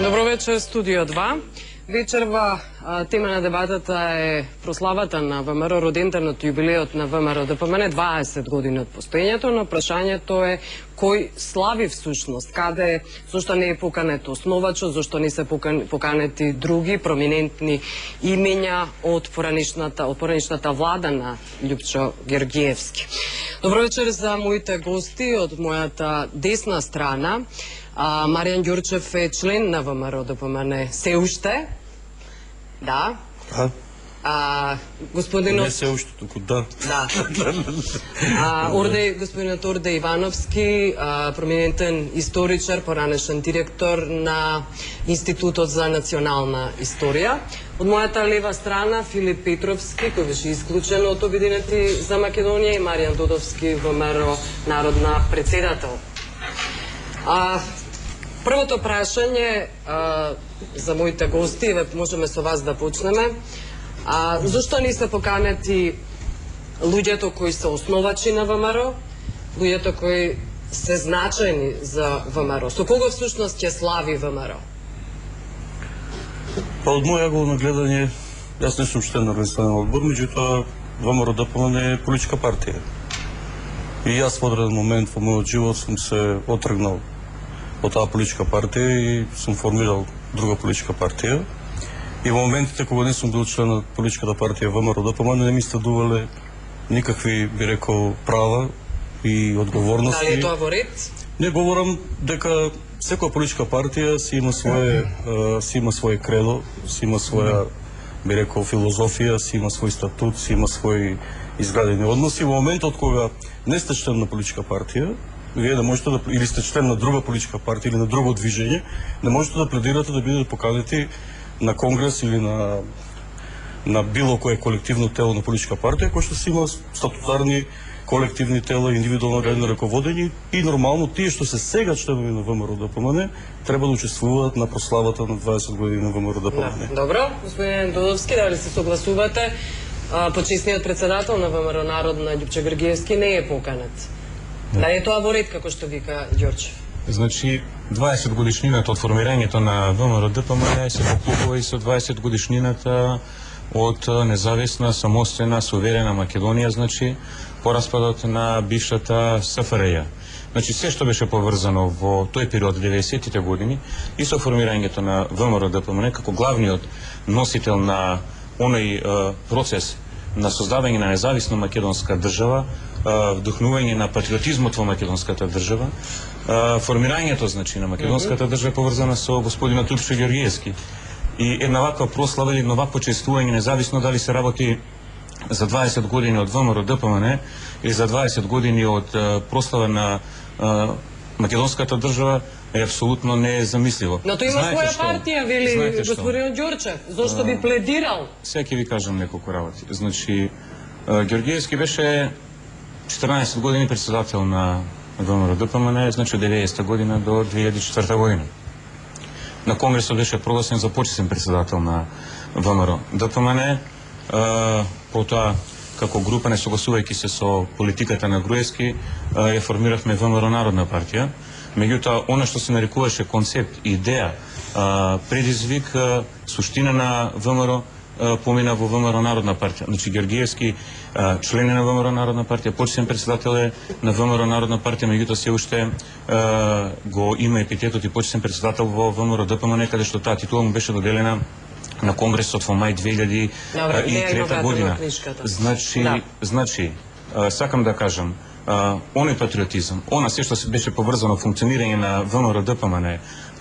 Добро вечер, студио 2. Вечерва тема на дебатата е прославата на ВМРО, роденденот јубилеот на ВМРО ДПМН, 20 години од постоењето, но прашањето е кој слави всушност, каде, зашто не е поканет основачот, зашто не се поканети други проминентни имења од поранишната влада на Љупчо Георгиевски. Добро вечер за моите гости од мојата десна страна. Маријан Ѓурчев е член на ВМРО ДПМН се уште. Да. Господинот... Не се уште, туку да. Да. Господинот Орде Ивановски, проминентен историчар, поранешен директор на Институтот за национална историја. Од мојата лева страна Филип Петровски, кој беше исклучен од Обединети за Македонија, и Маријан Додовски, ВМРО народна председател. Првото прашање за моите гости, можеме со вас да почнеме. Зошто не се поканети луѓето кои се основачи на ВМРО, луѓето кои се значајни за ВМРО? Со кого всушност ќе слави ВМРО? Од моја ъгол на гледање, јас не сум член на организационен одбор, меѓутоа ВМРО ДПМН е политичка партија. И јас во одреден момент во мојот живот сум се отргнал од таа политичка партија и сум формирал друга политичка партија. И во моментите кога не сум бил член на политичката партија ВМРО ДПМН, не ми стадувале никакви, би рекол, права и одговорности. Дали е тоа во ред? Не говорам дека секоја политичка партија си има своje кредо, си има своја, би рекол, филозофија, си има свој статут, си има свои изградени односи. Во моментот кога не сте член на политичка партија, вие не можете да, или сте член на друга политичка партија или на друго движење, не можете да пледирате да бидете поканети на конгрес или на било кое колективно тело на политичка партија, кој што си има статутарни колективни тела, индивидуално редно раководење, и нормално тие што се сега членови на ВМРО ДПМН треба да учествуваат на прославата на 20 години на ВМРО ДПМН. Добро, господин Додовски, дали се согласувате? Почесниот председател на ВМРО Народна Љупчо Георгиевски не е поканет. Дали е тоа во ред, како што вика Ѓорчев? Значи, 20 годишнината од формирањето на ВМРО ДПМН се поклопува и со 20 годишнината од независна, самостојна, суверена Македонија, значи, по распадот на бившата СФРЈ. Значи, се што беше поврзано во тој период 90-тите години и со формирањето на ВМРО ДПМН како главниот носител на оној процес на создавање на независна македонска држава, вдухнување на патриотизмот во македонската држава, формирањето, значи, на македонската држава е поврзана со господинот Љупчо Георгиевски. И една ваква прослава или едно вакво чествување, независно дали се работи за 20 години од ВМРО ДПМН или за 20 години од прослава на македонската држава, е апсолутно незамисливо. Но тој има своја партија, вели господин Ѓорчев. Зошто би пледирал? Сега ќе ви кажам неколку работи. Значи, Георгиевски беше 14 години председател на ВМРО ДПМН, значи од 90 година до 2004 година. На конгресот беше прогласен за почесен председател на ВМРО ДПМН. Потоа, како група, не согласувајќи се со политиката на Груевски, ја формиравме ВМРО Народна партија. Меѓутоа, она што се нарекуваше концепт, идеја, предизвик, суштина на ВМРО помина во ВМРО Народна партија. Значи, Георгиевски член на ВМРО Народна партија, почесен председател е на ВМРО Народна партија, меѓутоа се уште го има епитетот и почесен председател во ВМРО ДПМН, каде што таа титула му беше доделена на конгресот во мај 2003 година. Значи, сакам да кажам, оној патриотизам, она се што се беше поврзано функционирање на ВМРО ДПМН,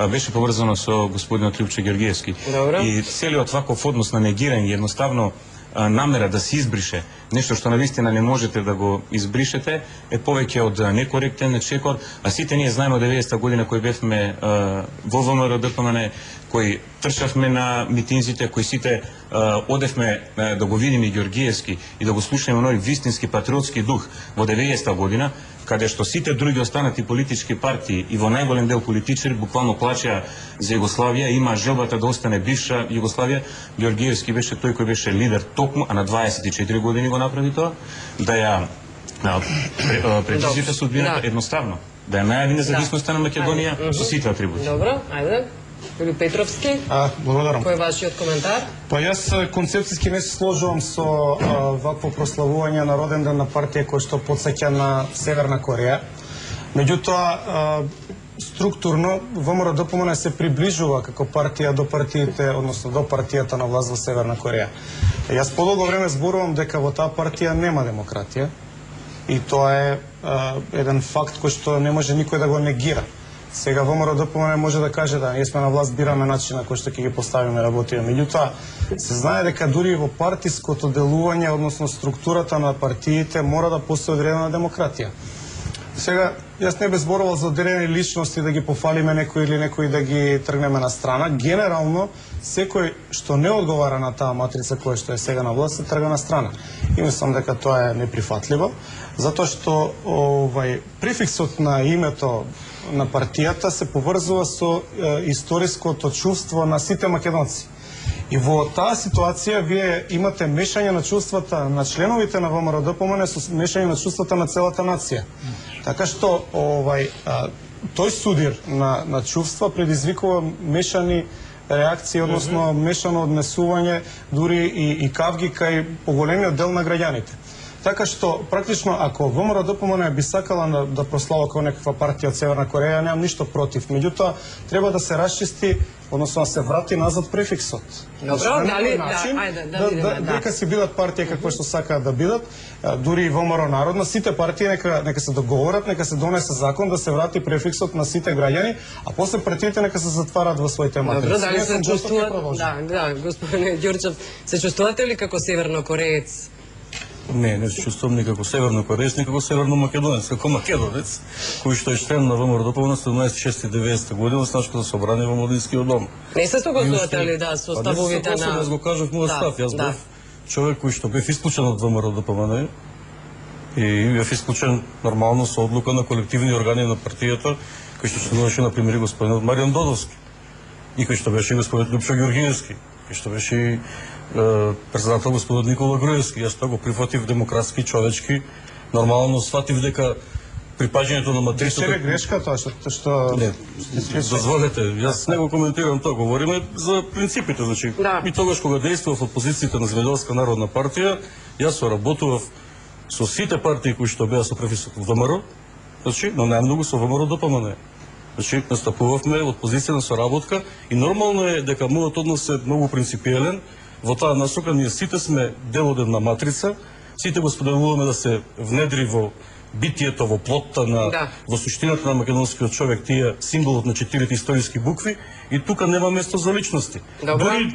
беше поврзано со господинот Љупчо Георгиевски. И целиот ваков однос на негирање, едноставно намера да се избрише нешто што навистина не можете да го избришете, е повеќе од некоректен, нечекор, а сите ние знаеме од 90-та година кои бевме во ВМРО ДПМН, кои трчавме на митинзите, кои сите одевме да го видиме Георгиевски и да го слушаме оној вистински патриотски дух во 90-та година, каде што сите други останати политички партии и во најголем дел политичари буквално плачеа за Југославија, има желбата да остане бивша Југославија. Георгиевски беше тој кој беше лидер токму, а на 24 години го направи тоа, да ја предизвика судбината едноставно, да ја најави независноста на Македонија со сите атрибути. Добро, ајде. Или Петровски? Благодарам. Кој е вашиот коментар? Па јас концепцијски не се сложувам со вакво прославување на роден ден на партија кој што потсеќа на Северна Кореја. Меѓутоа, структурно ВМРО ДПМН се приближува како партија до партиите, односно до партијата на власт во Северна Кореја. Јас подолго време зборувам дека во таа партија нема демократија и тоа е еден факт кој што не може никој да го негира. Сега ВМРО ДПМН може да каже да ние сме на власт, бираме начин на кој што ќе ги поставиме работите. Меѓутоа, се знае дека дури во партиското делување, односно структурата на партиите, мора да постои одредена демократија. Сега, јас не би зборувал за одредени личности да ги пофалиме некој или некој да ги тргнеме на страна. Генерално, секој што не одговара на таа матрица која што е сега на власт, се трга на страна. И мислам дека тоа е неприфатливо, затоа што префиксот на името на партијата се поврзува со историското чувство на сите македонци. И во таа ситуација вие имате мешање на чувствата на членовите на ВМРО ДПМН со мешање на чувствата на целата нација. Така што тој судир на чувства предизвикува мешани реакции, односно мешано однесување, дури и кавги кај поголемиот дел на граѓаните. Така што, практично, ако ВМРО ДПМН би сакала да прослава како некаква партија од Северна Кореја, немам ништо против. Меѓутоа, треба да се расчисти, односно да се врати назад префиксот. Добро, дали, дека си бидат партија какво што сакаат да бидат, дури и ВМРО народна, сите партии нека се договорат, нека се донесе закон да се врати префиксот на сите граѓани, а после партиите нека се затварат во своите матрици. Добро, дали се чувствувате? Да, господине Ѓурчев, се чувствувате ли како севернокореец? Не се чувствувам ни како севернокореец, ни како северномакедонец, како македонец, кој што е член на ВМРО ДПМН 17.6.90 година со нашето собрание во Младинскиот дом. Не се согласувате ли со ставовите на... Јас го кажав мојот став, јас бев човек кој што бев исклучен од ВМРО ДПМН и бев исклучен нормално со одлука на колективни органи на партијата, кој што членуваше на пример господинот Маријан Додовски и кој што беше господинот Лјупшо Ѓорѓиевски, кој што беше председател господин Никола Груевски. Јас тоа го прифатив демократски, човечки, нормално сватив дека припаѓањето на матрицата... Беше грешка тоа што... Не, дозволете, јас не го коментирам тоа, говориме за принципите, значи. И тогаш кога действував од позицијата на Земјоделска народна партија, јас соработував со сите партии кои што беа со префиксот ВМРО, значи, но најмногу со ВМРО ДПМН. Значи, настапувавме од позиција на соработка и нормално е дека мојот однос е многу принципиелен. Во таа насока ние сите сме дел од една матрица, сите го споделуваме да се внедри во битието, во плотта на во суштината на македонскиот човек, тие символот на четирите историски букви и тука нема место за личности.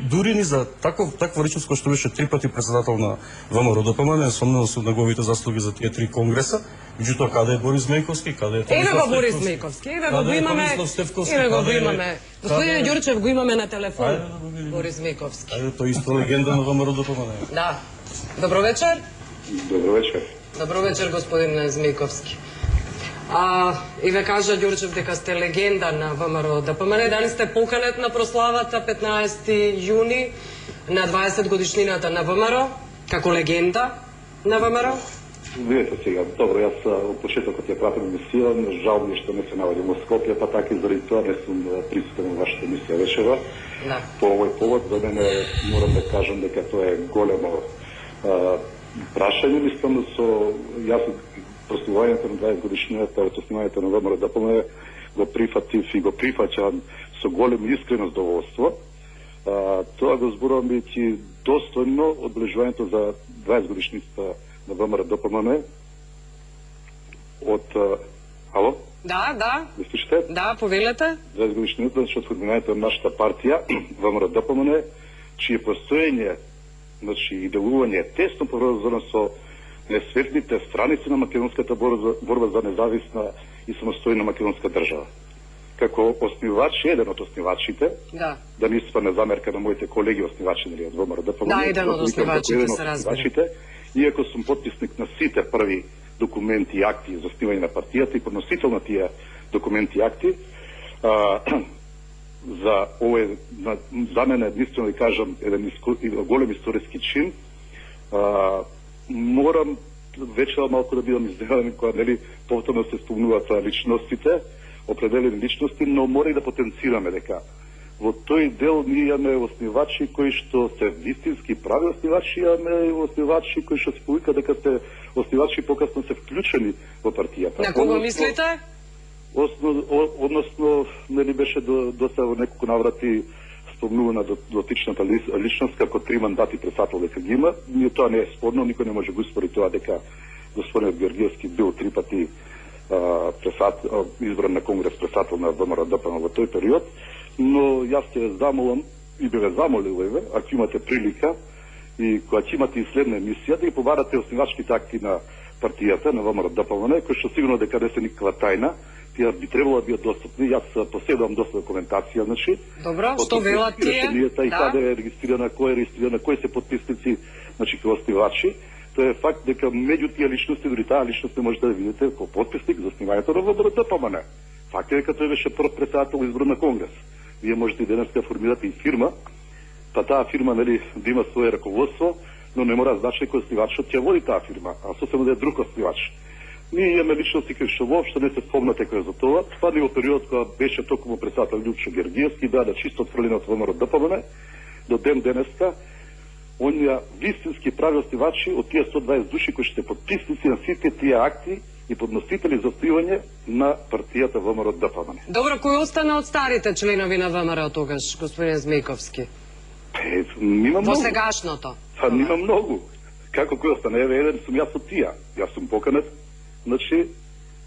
Дури ни за таква личност која што беше 3 пати председател на ВМРО ДПМН, несомнено со неговите заслуги за тие 3 конгреса. Меѓутоа, каде е Борис Мејковски, каде е Томислав Стефковски? Борис Мејковски, го имаме. Господине Ѓурчев, го имаме на телефон. Борис Мејковски. Ајде, тој исто легенда на ВМРО ДПМН. Да. Добро вечер. Добро вечер. Добро вечер, господин Змејковски. И ве кажа Ѓурчев дека сте легенда на ВМРО ДПМН. Дали сте поканет на прославата 15 јуни на 20 годишнината на ВМРО, како легенда на ВМРО? Видете сега, добро, јас од почетокот ја пратам емисија, жал ми што не се наоѓам во Скопје, па така и заради тоа не сум присутен во вашата емисија вечера. По овој повод, за мене морам да кажам дека тоа е големо прашање, мислам со јас прославувањето на 20 годишнината од основањето на ВМРО ДПМН го прифатив и го прифаќам со големо искрено задоволство. Тоа го зборувам бидејќи достојно одбележувањето за 20 годишнината на ВМРО ДПМН од... Ало? Да. Не слушате? Да, повелете. 20 годишнината од формирањето на нашата партија, ВМРО ДПМН, чие постоење, значи и делување е тесно поврзано со несветлите страници на македонската борба за независна и самостојна македонска држава. Како основач, еден од основачите, да не испадне замерка на моите колеги основачи од ВМРО ДПМН. Да, еден од основачите се разбира. Иако сум подписник на сите први документи и акти за основање на партијата и подносител на тие документи и акти, за овој, за мене единствено да кажам, еден голем историски чин, морам вечера малку да бидам изненаден кога нели повторно се спомнуваат личностите, определени личности, но мора и да потенцираме дека во тој дел ние имаме основачи кои што се вистински прави основачи, имаме основачи кои што се повика дека се основачи покасно се вклучени во партијата. На кого мислите? Односно, нели беше доста во неколку наврати спомнувана дотичната личност како 3 мандати председател дека ги има. Тоа не е спорно, никој не може го спори тоа дека господинот Георгиевски бил 3 пати избран на Конгрес председател на ВМРО-ДПМНЕ во тој период, но јас ќе замолам и би ве замолил, ако имате прилика и кога ќе имате и следна емисија, да ги побарате основачките акти на партијата, на ВМРО-ДПМНЕ, кои што сигурно дека не се никаква тајна, тие би требало да бидат достапни. Јас поседувам доста документација, значи. Добро, што велат тие? И каде е регистрирана, кој е регистрирана, кои се подписници, значи како основачи. Тоа е факт дека меѓу тие личности, дори таа личност не може да видите како подписник за основањето на ВМРО-ДПМНЕ. Факт е дека тој беше прв председател избран на Конгрес. Вие можете и денес да формирате и фирма, па таа фирма, нели, да има свое раководство, но не мора да значи кој основачот ќе води таа фирма, а сосема да е друг основач. Ние имаме личности кои што воопшто не се спомнате кој за тоа. Това не во период кога беше токму председател Љупчо Георгиевски, беа чисто отфрлени од ВМРО-ДПМНЕ, до ден денеска, оние вистински прави основачи од тие 120 души кои што се подписници на сите тие акти и подносители за откривање на партијата ВМРО-ДПМНЕ. Добро, кој остана од старите членови на ВМРО тогаш, господин Змејковски? Нима Во многу. сегашното? Па нима многу. Како кој остане? Еве, еден сум јас од тие. Јас сум поканет, значи,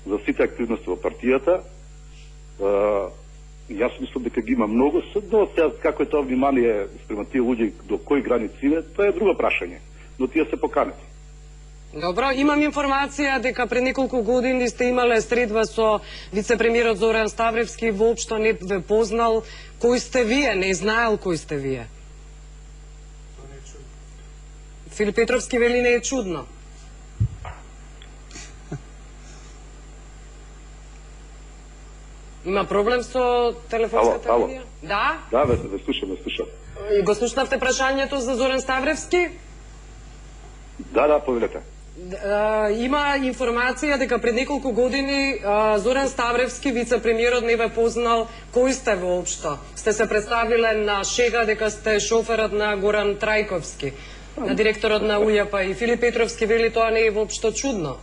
за сите активности во партијата. Јас мислам дека ги има многу, но сега како е тоа внимание спрема тие луѓе до кои граници е, тоа е друго прашање. Но тие се поканети. Добро, имам информација дека пред неколку години сте имале средба со вице-премиерот Зоран Ставревски, воопшто не ве познал. Кој сте вие? Не знаел кој сте вие. Филип Петровски вели не е чудно. Има проблем со телефонската Ало. линија? Да? Да, ве слушам. И го слушнавте прашањето за Зоран Ставревски? Да, повелете. Има информација дека пред неколку години Зоран Ставревски, вице-премиерот, не ве познал. Кој сте воопшто? Сте се представиле на шега дека сте шоферот на Горан Трајковски, на директорот на УЈП, и Филип Петровски вели тоа не е воопшто чудно.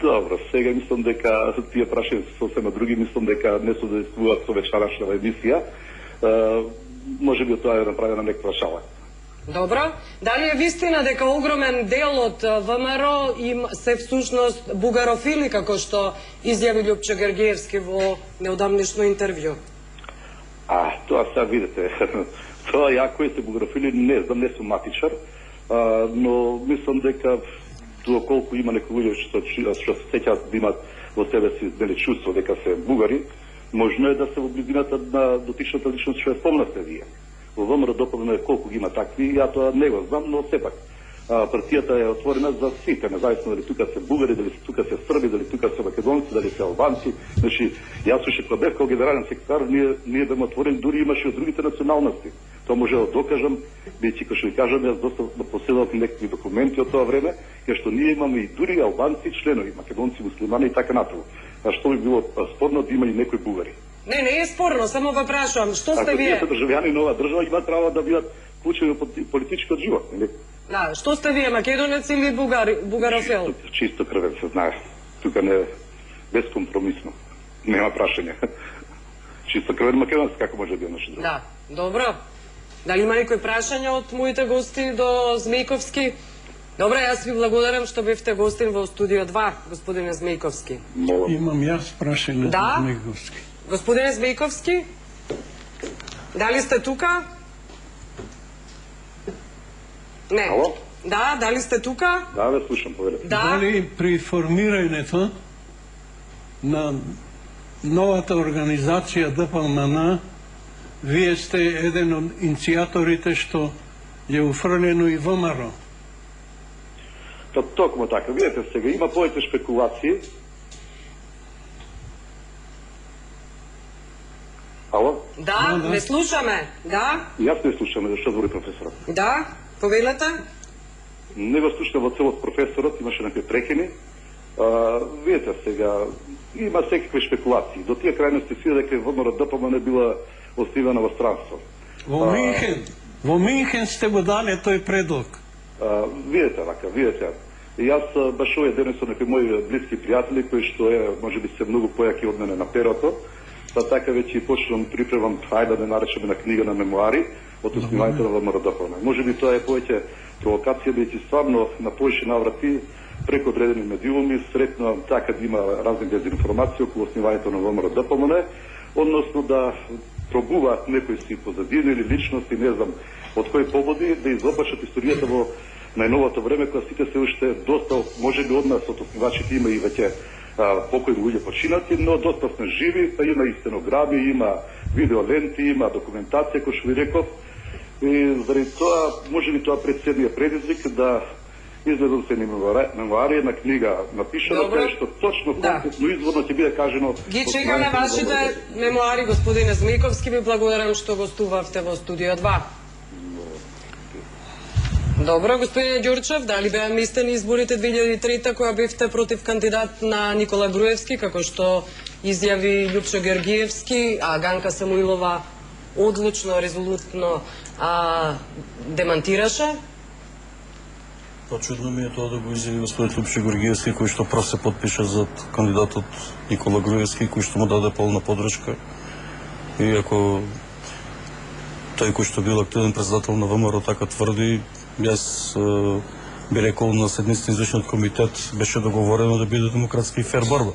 Добро, сега мислам дека тие прашања се сосема други, мислам дека не соодействуваат со вечерашната емисија. Може би тоа е направена некаква шала. Добро. Дали е вистина дека огромен дел од ВМРО им се всушност бугарофили, како што изјави Љупчо Георгиевски во неодамнешно интервју? Тоа сега видите. Тоа ја кои се бугарофили не знам, не сум матичар, но мислам дека доколку има некои луѓе што се сеќаат да имат во себе си чувство дека се бугари, можно е да се во близината на дотичната личност што ја спомнате вие. Во ВМРО-ДПМНЕ колку ги има такви, ја тоа не го знам, но сепак партијата е отворена за сите, независно дали тука се бугари, дали тука се срби, дали тука се македонци, дали се албанци. Значи, јас уште кога бев како генерален секретар, ние беме отворени, дури имаше од другите националности. Тоа може да докажам, бидејќи како што ви кажам, јас доста поседував некакви документи од тоа време, кај што ние имаме и дури албанци членови, македонци, муслимани и така натаму. А што би било спорно да има и некои бугари? Не е спорно, само ве прашувам, што сте вие? Ако тие се државјани на оваа држава, имаат право да бидат вклучени во политичкиот живот, нели? Да, што сте вие, македонец или бугарофил? Чисто крвен се знае. Тука не безкомпромисно. Нема прашање. Чисто крвен македонец, како може да биде нешто друго? Да, добро. Дали има некои прашања од моите гости до Змејковски? Добро, јас ви благодарам што бевте гостин во студио 2, господине Змејковски. Имам јас прашање Да? за Змејковски. Господине Змејковски, дали сте тука? Не. Ало? Да, дали сте тука? Да, ве слушам, повелете. Да. Дали при формирањето на новата организација ДПМН вие сте еден од иницијаторите што е уфрлено и ВМРО? Токму така. Видете сега, има повеќе шпекулации. Ало? Да, Да. не слушаме. Да, Јас не слушам, што збори професорот. да, повелете. Не го слушам во целост професорот, имаше некои прекини. Видете сега, има секакви шпекулации. До тие крајности си дека ВМРО-ДПМНЕ била osnivana во странство. Во Минхен сте го дали тој предлог. Видете, видете. И јас баш овие дени со некои мои блиски пријатели кои што може би се многу појаки од мене на перото, па така веќе и почнувам припремам, хајде да не наречеме на книга на мемуари од основањето на ВМРО-ДПМНЕ. Може би тоа е повеќе провокација, бидејќи стварно на повеќе наврати преку одредени медиуми сретнувам така да има разни дезинформации околу основањето на ВМРО-ДПМНЕ, односно да пробуваат некои си позадини или личности, не знам од кои поводи, да изопачат историјата во најновото време, кога сите се уште доста, може би од нас, од основачите има и веќе покојни луѓе починати, но доста сме живи, па има и стенограми, има видеоленти, има документација, кој што ви реков, и заради тоа, може би тоа председниот предизвик да излезат се мемуари, една книга напишана, кај што точно конкретно изворно ќе биде кажено. Ги чекаме вашите мемуари, господине Змејковски, ви благодарам што гостувавте во студио 2. Добро, господине Ѓурчев, дали беа мистени изборите 2003 која бевте против кандидат на Никола Груевски, како што изјави Љупчо Георгиевски, а Ганка Самуилова одлучно, резолутно демантираше? Па чудно ми е тоа да го изјави господин Љупчо Георгиевски, кој што прв се подпиша за кандидатот Никола Груевски, кој што му даде полна подршка. И ако тој кој што бил активен председател на ВМРО така тврди, јас би рекол на седницата извршниот комитет беше договорено да биде демократска и фер борба.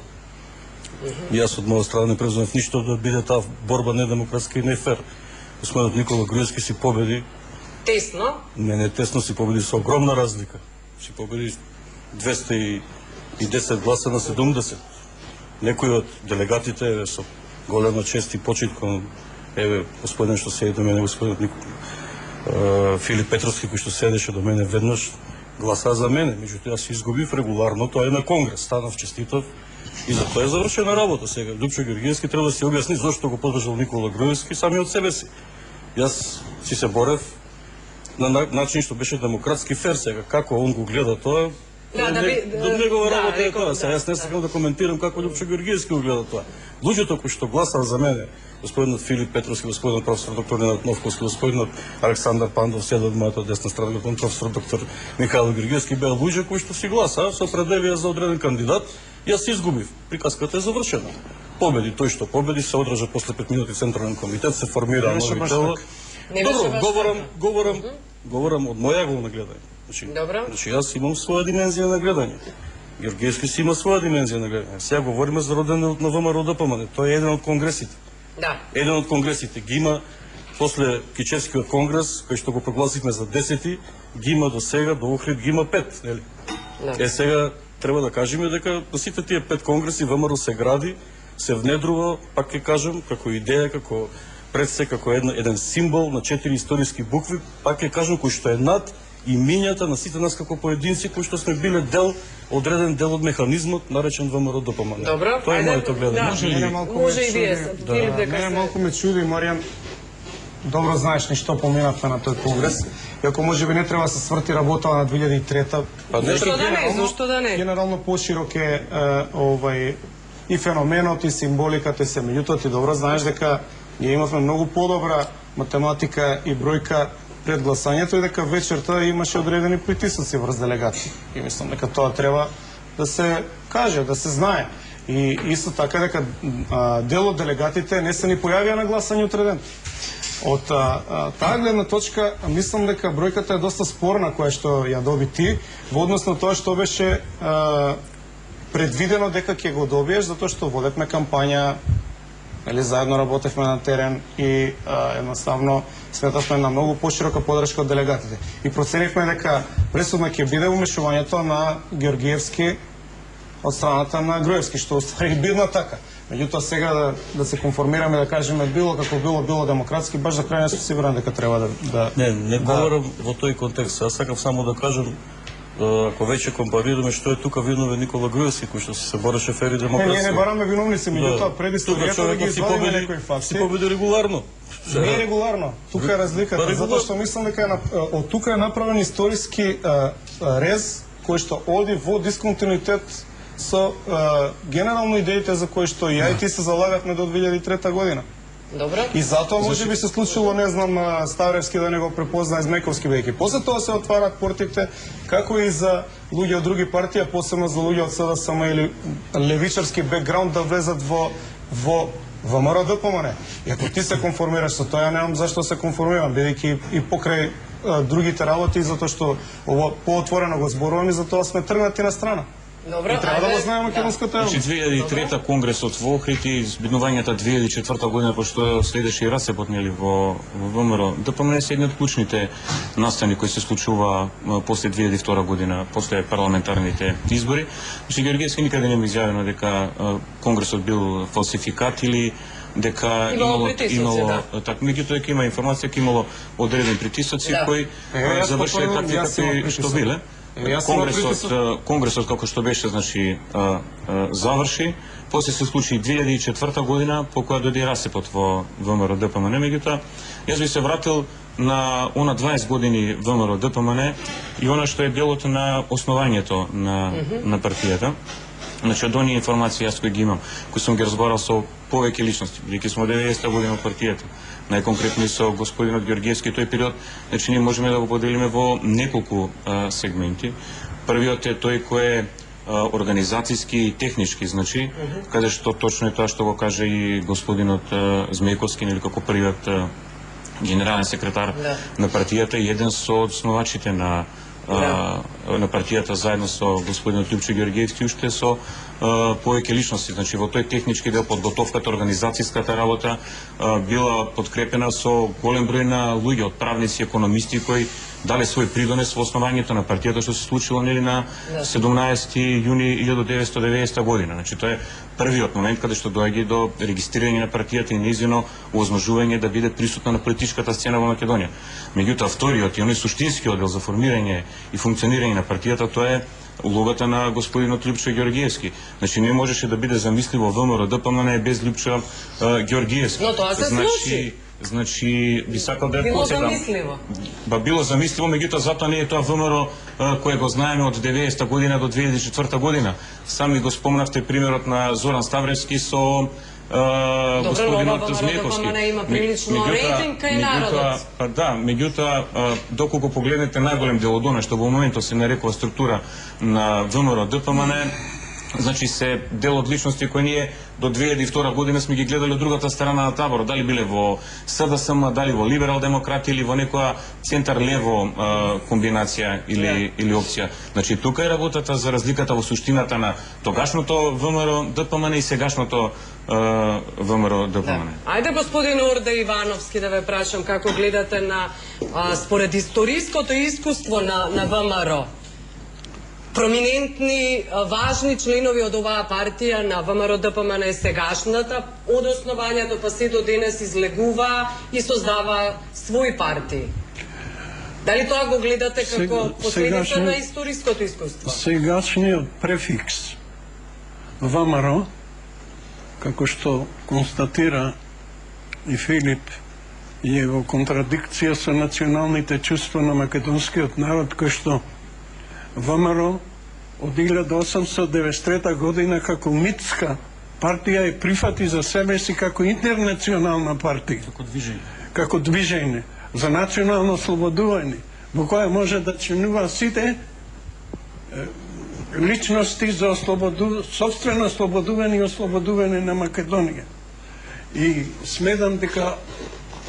Јас од моја страна не презумев ништо да биде таа борба недемократска и не фер. Господинот Никола Груевски си победи тесно? Не тесно, си победи со огромна разлика. Си победи 210 гласа на 70. Некои од делегатите со голема чест и почит кон господин што седи до мене, господинот Филип Петровски, кој што седеше до мене веднаш, гласа за мене. Меѓутоа, јас изгубив регуларно, тоа е на конгрес, станав честитав и за тоа е завршена работа. Сега Љупчо Георгиевски треба да се објасни зошто го подржал Никола Груевски сами од себе си. Јас си се борев на начин што беше демократски фер. Сега како он го гледа тоа, до негова работа е тоа. Сега јас не сакам да коментирам како Љупчо Георгиевски го гледа тоа. Луѓето кои што гласаа за мене, господинот Филип Петровски, господинот професор доктор Ненад Новковски, господинот Александар Пандов, седа од мојата десна страна, господинот професор доктор Михаил Георгиевски, беа луѓе кои што си гласаа, се определија за одреден кандидат. Јас изгубив. Приказката е завршена. Победи тој што победи, се одржа после 5 минути централен комитет, се формира нови тела. Добро, говорам од моја ъгол на гледање. Значи јас имам своја димензија на гледање. Георгиевски си има своја димензија на гледање. Сега говориме за роденот на ВМРО-ДПМНЕ. Тој е еден од конгресите. Еден од конгресите ги има после Кичевскиот конгрес, кој што го прогласивме за 10-ти, ги има до сега, до Охрид ги има 5, нели? Сега треба да кажеме дека на сите тие 5 конгреси ВМРО се гради, се внедрува, пак ќе кажам, како идеја, како предсе, како еден символ на 4 историски букви, пак ќе кажам, кој што е над имињата на сите нас како поединци, кои што сме биле одреден дел од механизмот наречен ВМРО-ДПМНЕ. Добро, тоа е моето гледање. Може и вие, Филип, дека Мене малку ме чуди, Маријан, добро знаеш ни што поминавме на тој конгрес. И ако може би не треба да се сврти работа на 2003-та. Зошто да не? Генерално поширок е и феноменот и символиката и се. Меѓутоа ти добро знаеш дека ние имавме многу подобра математика и бројка пред гласањето и дека вечерта имаше одредени притисоци врз делегати. И мислам дека тоа треба да се каже, да се знае. И исто така дека дел од делегатите не се ни појавија на гласање утреден. Од таа гледна точка, мислам дека бројката е доста спорна која што ја доби ти, во однос на тоа што беше предвидено дека ќе го добиеш, затоа што водевме кампања, заедно работевме на терен и едноставно сметавме на многу поширока подршка од делегатите. И проценивме дека пресудно ќе биде умешувањето на Георгиевски од страната на Груевски, што уствари бидна така. Меѓутоа сега да се конформираме, да кажеме било како било демократски, баш за крај не сум сигурен дека треба да... Не говорам во тој контекст. Јас сакав само да кажам, ако веќе компарираме што е тука виновен Никола Груевски, кој што се бореше фер и демократски. Ние не бараме виновници, меѓутоа пред историјата да ги извадиме некои факти. Си победи регуларно. Не регуларно. Тука е разликата, затоа што мислам дека од тука е направен историски рез кој што оди во дисконтинуитет со генерално идеите за кои што ја и ти се залагавме до 2003 година. Добро. И затоа може би се случило, не знам, Ставревски да не го препознае Змековски веќе. После тоа се отварат портите, како и за луѓе од други партии, посебно за луѓе од СДСМ или левичарски бекграунд да влезат во ВМРО ДПМН. И ако ти се конформираш со тоа, ја немам зашто се конформирам, бидејќи и покрај другите работи, затоа што ово поотворено го зборуваме, затоа сме тргнати на страна. Добро, И треба да го знаеме македонската Значи 2003 конгресот во Охрид и збиднувањата 2004 година, пошто следеше и расепот нели во ВМРО, ДПМН се едни од клучните настани кои се случува после 2002 година, после парламентарните избори. Значи Георгиевски никаде не ми изјавено дека конгресот бил фалсификат или дека имало така, меѓутоа дека има информација дека имало одредени притисоци кои завршиле такви какви што биле. Конгресот како што беше, значи, заврши, после се случи 2004 година, по која дојде расепот во ВМРО ДПМН, меѓутоа, јас би се вратил на она 20 години ВМРО ДПМН и она што е делото на основањето на партијата. Значи, од оние информации јас кои ги имам, кои сум ги разговарал со повеќе личности, бидејќи сме 90 година од партијата, најконкретно и со господинот Георгиевски, тој период, значи ние можеме да го поделиме во неколку сегменти. Првиот е тој кој е организацијски и технички, значи, каде што точно е тоа што го каже и господинот Змејковски, нели како првиот генерален секретар на партијата и еден со основачите на партијата заедно со господинот Љупчо Георгиевски, уште со повеќе личности. Значи во тој технички дел, подготовката, организацијската работа била подкрепена со голем број на луѓе од правници, економисти кои дале свој придонес во основањето на партијата што се случило нели на 17 јуни 1990 година. Значи тоа е првиот момент каде што доаѓа до регистрирање на партијата и нејзино овозможување да биде присутна на политичката сцена во Македонија. Меѓутоа вториот и оној суштинскиот дел за формирање и функционирање на партијата, тоа е улогата на господинот Љупчо Георгиевски. Значи не можеше да биде замисливо ВМРО ДПМН без Љупчо Георгиевски. Но тоа се случи. Значи, би сакал да било посетам. замисливо. Било замисливо, меѓутоа затоа не е тоа ВМРО кое го знаеме од 90 година до 2004 година. Сами го спомнавте примерот на Зоран Ставревски со господинот Змејковски. Има прилично рейтинг кај народот. Да, меѓутоа, доколку погледнете најголем дел од она што во моментот се нарекува структура на ВМРО ДПМН, значи се дел од личности кои ние до 2002 година сме ги гледали од другата страна на таборот, дали биле во СДСМ, дали во либерал демократи или во некоја центар-лево комбинација или опција. Значи тука е работата за разликата во суштината на тогашното ВМРО ДПМН и сегашното ВМРО ДПМН. Ајде господин Орде Ивановски да ве прашам како гледате на според историското искуство на ВМРО. Проминентни, важни членови од оваа партија на ВМРО ДПМН е сегашната, од основањето па се до денес излегува и создава своји партии. Дали тоа го гледате како последица на историското искуство? Сегашниот префикс ВМРО, како што констатира и Филип, е во контрадикција со националните чувства на македонскиот народ, кој што ВМРО од 1893 година како митска партија е прифати за себе си како интернационална партија. Како движење за национално ослободување, во која може да членуваат сите личности за собствено ослободување и ослободување на Македонија. И смедам дека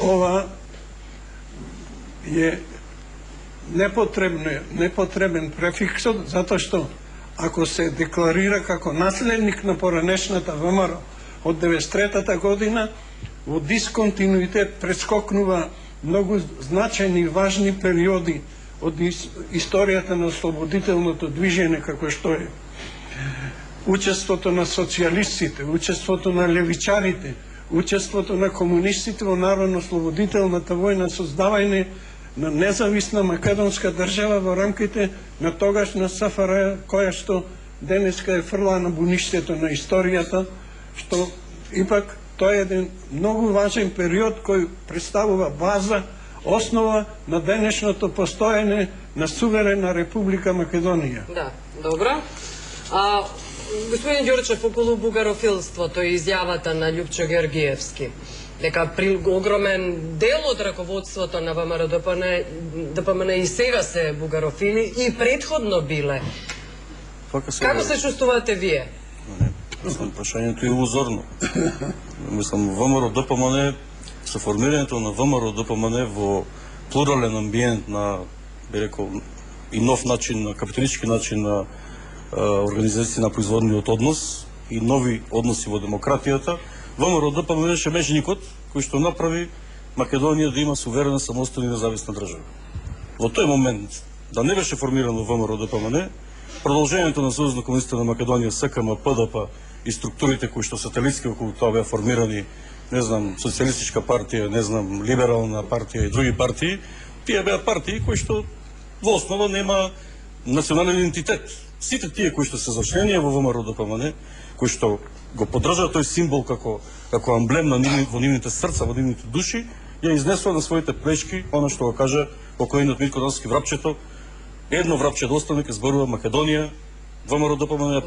ова е непотребен префиксот, затоа што ако се декларира како наследник на поранешната ВМРО од 93-та година, во дисконтинуитет прескокнува многу значајни и важни периоди од историјата на ослободителното движење, како што е учеството на социјалистите, учеството на левичарите, учеството на комунистите во народно-ослободителната војна, создавање на независна македонска држава во рамките на тогашна СФР, која што денеска е фрла на буништето на историјата, што ипак тоа е еден многу важен период кој представува база, основа на денешното постоење на суверена Република Македонија. Да, добро. Господин Ѓорчев, околу бугарофилството и изјавата на Љупчо Георгиевски, дека огромен дел од раководството на ВМРО ДПМН и сега се бугарофили и предходно биле. Како се чувствувате вие? Мислам, прашањето е илузорно. Мислам, ВМРО ДПМН, со формирањето на ВМРО ДПМН во плурален амбиент на, би рекол, и нов начин, на капиталистички начин на организација на производниот однос и нови односи во демократијата, ВМРО ДПМН беше межникот кој што направи Македонија да има суверена, самостојна и независна држава. Во тој момент, да не беше формирано ВМРО ДПМН, продолжењето на Сојузот на комунистите на Македонија, СКМ, ПДП и структурите кои што сателитски околу тоа беа формирани, не знам, социјалистичка партија, не знам, либерална партија и други партии, тие беа партии кои што во основа нема национален идентитет. Сите тие кои што се зачленија во ВМРО ДПМН, кои што го поддржаа тој символ како амблем на во нивните срца, во нивните души, ја изнесува на своите плешки она што го кажа покојниот Митко Дански врапчето. Едно врапче достане ке зборува Македонија, ВМРО ДПМН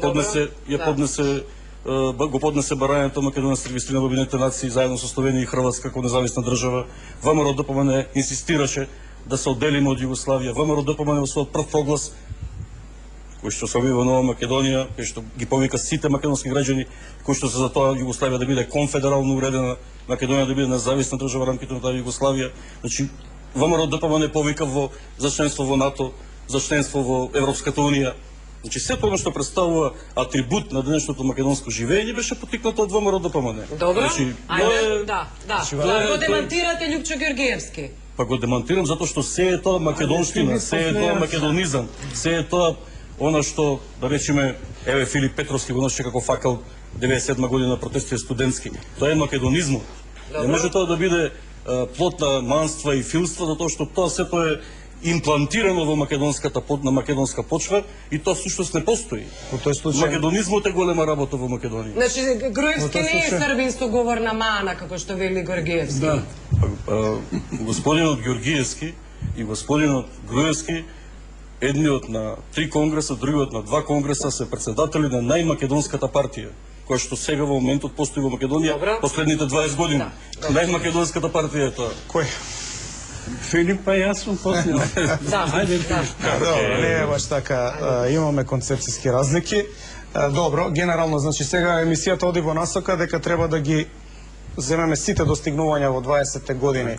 го поднесе барањето Македонија се регистрира во Обединетите нации заедно со Словенија и Хрватска како независна држава. ВМРО ДПМН инсистираше да се одделиме од Југославија. ВМРО ДПМН во својот прв проглас кој што се објави во Нова Македонија, кој што ги повика сите македонски граѓани, кои што се за тоа Југославија да биде конфедерално уредена, Македонија да биде независна држава во рамките на таа Југославија. Значи, ВМРО ДПМН повика за членство во НАТО, за членство во Европската унија. Значи, сето оно што представува атрибут на денешното македонско живење беше потикнато од ВМРО ДПМН. Добро, значи, го демантирате Љупчо Георгиевски. Па го демантирам затоа што се е тоа македонштина, се е тоа македонизам, се е тоа она што, да речеме, еве Филип Петровски го носи како факел 97 година протести студентски. Тоа е македонизмот. Не може тоа да биде плод на манства и филства, затоа што тоа сето е имплантирано во на македонска почва и тоа всушност не постои. Во тој случај Македонизмот е голема работа во Македонија. Значи, Груевски не е србин со говорна мана, како што вели Георгиевски. Да. Господинот Георгиевски и господинот Груевски, едниот на 3 конгреса, другиот на 2 конгреса, се председатели на најмакедонската партија, која што сега во моментот постои во Македонија последните 20 години. Најмакедонската партија е тоа. кој? Филип, па јас сум поснал. Не е баш така, имаме концепцијски разлики. Добро, генерално, значи сега емисијата оди во насока дека треба да ги земеме сите достигнувања во 20-те години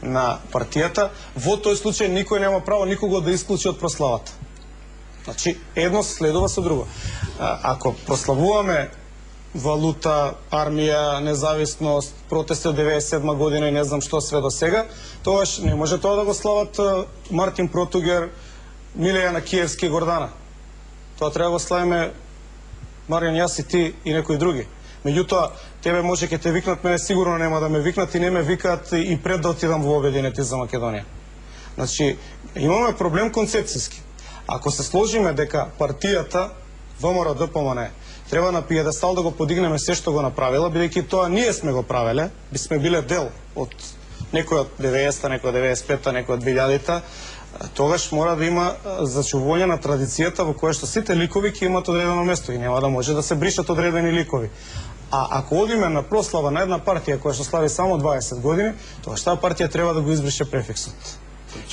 на партијата. Во тој случај никој нема право никого да исклучи од прославата. Значи, едно следува со друго. Ако прославуваме валута, армија, независност, протести од 97 година и не знам што све до сега, тогаш не може тоа да го слават Мартин Протугер, Милејана Киевски и Гордана. Тоа треба да го славиме Маријан, јас и ти и некои други. Меѓутоа, тебе може ќе те викнат, мене сигурно нема да ме викнат и не ме викаат и пред да отидам во Обединети за Македонија. Значи, имаме проблем концепцијски. Ако се сложиме дека партијата ВМРО ДПМН треба на пиедестал да го подигнеме се што го направила, бидејќи тоа ние сме го правеле, би сме биле дел од некој од 90-та, некој од 95-та, некој од 2000-та, тогаш мора да има зачувување на традицијата во која што сите ликови ќе имат одредено место и нема да може да се бришат одредени ликови. А ако одиме на прослава на една партија која што слави само 20 години, тогаш таа партија треба да го избрише префиксот.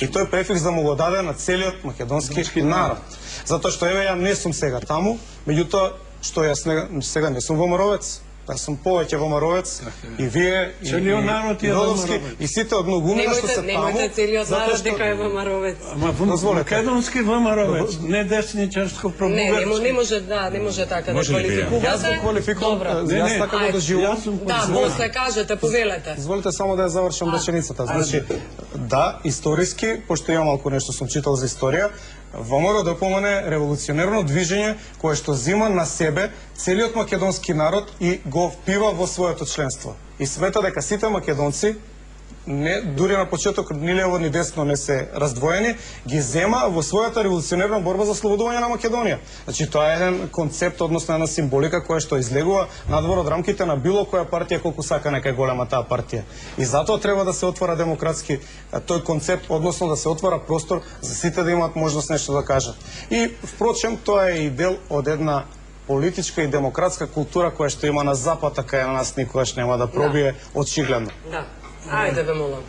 И тој префикс да му го даде на целиот македонски народ. Затоа што еве ја не сум сега таму, меѓутоа што јас сега не сум ВМРО-вец, јас сум повеќе ВМРО-вец и вие и целиот народ е Родовски и сите од многумина што се таму. Немојте целиот народ дека е ВМРО-вец. Ама македонски ВМРО-вец, не десничарско пробугарски. Не може така да квалификувате. Јас го квалификувам, јас така го доживувам. Да, после кажете, повелете. Изволите само да ја завршам реченицата. Значи, да, историски, пошто ја малку нешто сум читал за историја, ВМРО ДПМН е револуционерно движење кое што зима на себе целиот македонски народ и го впива во своето членство. И смета дека сите македонци, не, дури на почеток ни лево ни десно не се раздвоени, ги зема во својата револуционерна борба за слободување на Македонија. Значи тоа е еден концепт, односно една символика која што излегува надвор од рамките на било која партија колку сака нека е голема таа партија. И затоа треба да се отвора демократски тој концепт, односно да се отвора простор за сите да имаат можност нешто да кажат. И впрочем тоа е и дел од една политичка и демократска култура која што има на запад, така и на нас никогаш нема да пробие очигледно. Да. Ајде ве молам.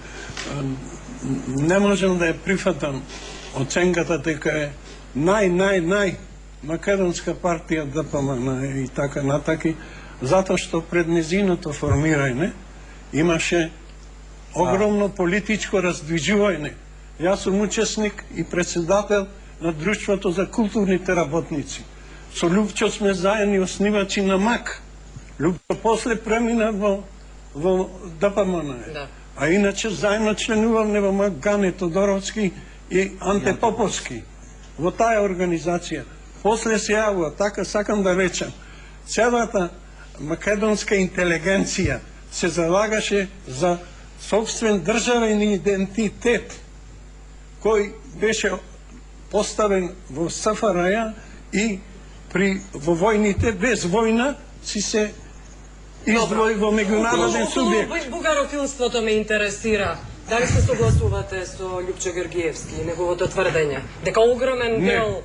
Не можам да ја прифатам оценката дека е нај македонска партија ДПМН и така натаки, затоа што пред незиното формирање имаше огромно политичко раздвижување. Јас сум учесник и председател на Друштвото за културните работници. Со Лјупчо сме заедни основачи на МАК. Лјупчо после премина во ДПМН. Да. А иначе заедно членуваме во МАК Гане Тодоровски и Анте Поповски. Во таа организација. После се јавува, така сакам да речам, целата македонска интелигенција се залагаше за собствен државен идентитет кој беше поставен во СФРЈ и во војните без војна си се издвои во меѓународен субјект. Околу бугарофилството ме интересира. Дали се согласувате со Лјупчо Георгиевски и неговото тврдење? Дека огромен дел